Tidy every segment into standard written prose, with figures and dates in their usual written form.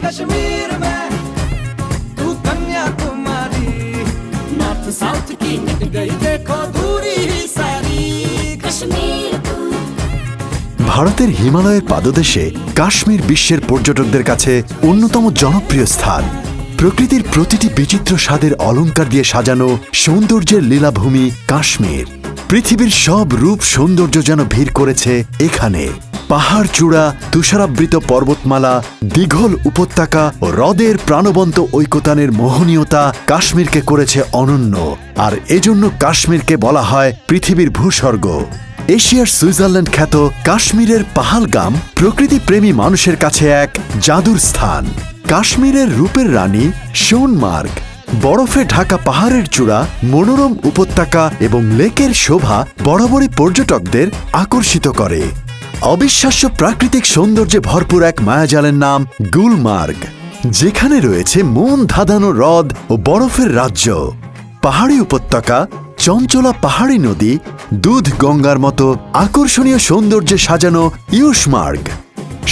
कश्मीर में तू Kanyakumari north south की मिट गई देखो दूरी ही सारी कश्मीर ভারতের হিমালয়ের পাদদেশে কাশ্মীর বিশ্বের পর্যটকদের কাছে অন্যতম জনপ্রিয় স্থান। প্রকৃতির প্রতিটি বিচিত্র স্বাদের অলংকার দিয়ে সাজানো সৌন্দর্যের লীলাভূমি কাশ্মীর। পৃথিবীর সব রূপ সৌন্দর্য যেন ভিড় করেছে এখানে। পাহাড় চূড়া, তুষারাবৃত পর্বতমালা, দীঘল উপত্যকা ও হ্রদের প্রাণবন্ত ঐকতানের মোহনীয়তা কাশ্মীরকে করেছে অনন্য। আর এজন্য কাশ্মীরকে বলা হয় পৃথিবীর ভূস্বর্গ। এশিয়ার সুইজারল্যান্ড খ্যাত কাশ্মীরের পাহালগাম প্রকৃতিপ্রেমী মানুষের কাছে এক জাদুর স্থান। কাশ্মীরের রূপের রানী সোনমার্গ, বরফে ঢাকা পাহাড়ের চূড়া, মনোরম উপত্যকা এবং লেকের শোভা বরাবরই পর্যটকদের আকর্ষিত করে। অবিশ্বাস্য প্রাকৃতিক সৌন্দর্যে ভরপুর এক মায়াজালের নাম গুলমার্গ, যেখানে রয়েছে মন ধাঁধানো হ্রদ ও বরফের রাজ্য। পাহাড়ি উপত্যকা, চঞ্চলা পাহাড়ি নদী, দুধ গঙ্গার মতো আকর্ষণীয় সৌন্দর্যে সাজানো ইউশমার্গ,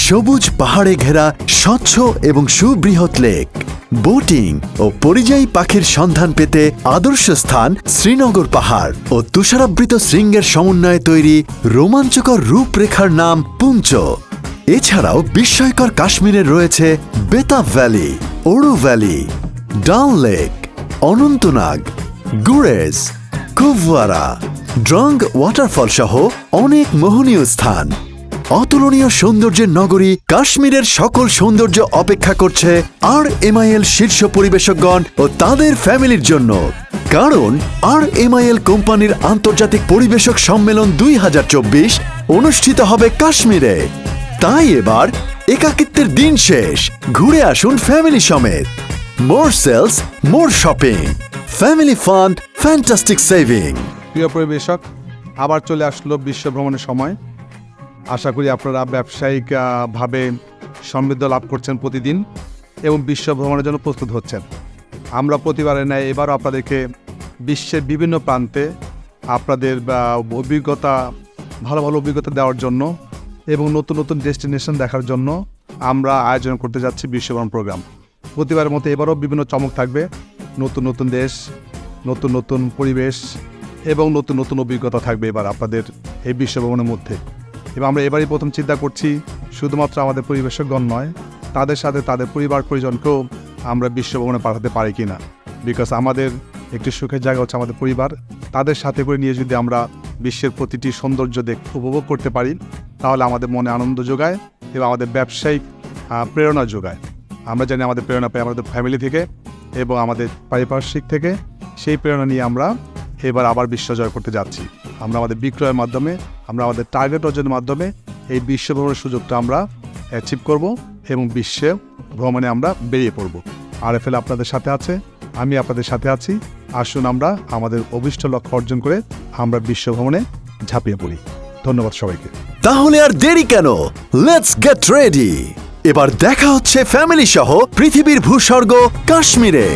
সবুজ পাহাড়ে ঘেরা স্বচ্ছ এবং সুবৃহৎ লেক, বোটিং ও পরিযায়ী পাখির সন্ধান পেতে আদর্শ স্থান শ্রীনগর পাহাড় ও তুষারাবৃত শৃঙ্গের সমন্বয়ে তৈরি রোমাঞ্চকর রূপরেখার নাম পুঞ্চ। এছাড়াও বিস্ময়কর কাশ্মীরে রয়েছে বেতাব ভ্যালি, ওড়ু ভ্যালি, ডাল লেক, অনন্তনাগ, গুরেজ, কুপওয়ারা, ড্রং ওয়াটারফল সহ অনেক মোহনীয় স্থান। অতুলনীয় সৌন্দর্যের নগরী কাশ্মীরের সকল সৌন্দর্য অপেক্ষা করছে RMIL শীর্ষ পরিবেশকগণ ও তাদের ফ্যামিলির জন্য। কারণ RMIL কোম্পানির আন্তর্জাতিক পরিবেশক সম্মেলন 2024 অনুষ্ঠিত হবে কাশ্মীরে। তাই এবার একাকিত্বের দিন শেষ, ঘুরে আসুন ফ্যামিলি সমেত। More sales, more shopping, family fund, fantastic saving. প্রিয় পরিবেশক, আবার চলে আসলো বিশ্ব ভ্রমণের সময়। আশা করি আপনারা ব্যবসায়িকভাবে সমৃদ্ধ লাভ করছেন প্রতিদিন এবং বিশ্ব ভ্রমণের জন্য প্রস্তুত হচ্ছেন। আমরা প্রতিবারের ন্যায় এবারও আপনাদেরকে বিশ্বের বিভিন্ন প্রান্তে আপনাদের অভিজ্ঞতা, ভালো ভালো অভিজ্ঞতা দেওয়ার জন্য এবং নতুন নতুন ডেস্টিনেশন দেখার জন্য আমরা আয়োজন করতে যাচ্ছি বিশ্ব ভ্রমণ প্রোগ্রাম। প্রতিবারের মতো এবারও বিভিন্ন চমক থাকবে, নতুন নতুন দেশ, নতুন নতুন পরিবেশ এবং নতুন নতুন অভিজ্ঞতা থাকবে এবার আপনাদের এই বিশ্ব ভ্রমণের মধ্যে। এবং আমরা এবারই প্রথম চিন্তা করছি শুধুমাত্র আমাদের পরিবেশকগণ নয়, তাদের সাথে তাদের পরিবার পরিজনকেও আমরা বিশ্ব ভ্রমণে পাঠাতে পারি কি না। বিকজ আমাদের একটি সুখের জায়গা হচ্ছে আমাদের পরিবার। তাদের সাথে করে নিয়ে যদি আমরা বিশ্বের প্রতিটি সৌন্দর্য উপভোগ করতে পারি, তাহলে আমাদের মনে আনন্দ যোগায় এবং আমাদের ব্যবসায়িক প্রেরণা যোগায়। আমরা জানি আমাদের প্রেরণা পাই আমাদের ফ্যামিলি থেকে এবং আমাদের পারিপার্শ্বিক থেকে। সেই প্রেরণা নিয়ে আমরা এবার আবার বিশ্ব জয় করতে যাচ্ছি। আমরা আমাদের বিক্রয়ের মাধ্যমে, আমরা আমাদের টার্গেট অর্জনের মাধ্যমে এই বিশ্ব ভ্রমণের সুযোগটা আমরা অ্যাচিভ করব এবং বিশ্বে ভ্রমণে আমরা বেরিয়ে পড়ব। RFL আপনাদের সাথে আছে, আমি আপনাদের সাথে আছি। আসুন আমরা আমাদের অভিষ্ট লক্ষ্য অর্জন করে আমরা বিশ্ব ভ্রমণে ঝাঁপিয়ে পড়ি। ধন্যবাদ সবাইকে। তাহলে আর দেরি কেন, লেটস গেট রেডি। এবার দেখা হচ্ছে ফ্যামিলি সহ পৃথিবীর ভূস্বর্গ কাশ্মীরে।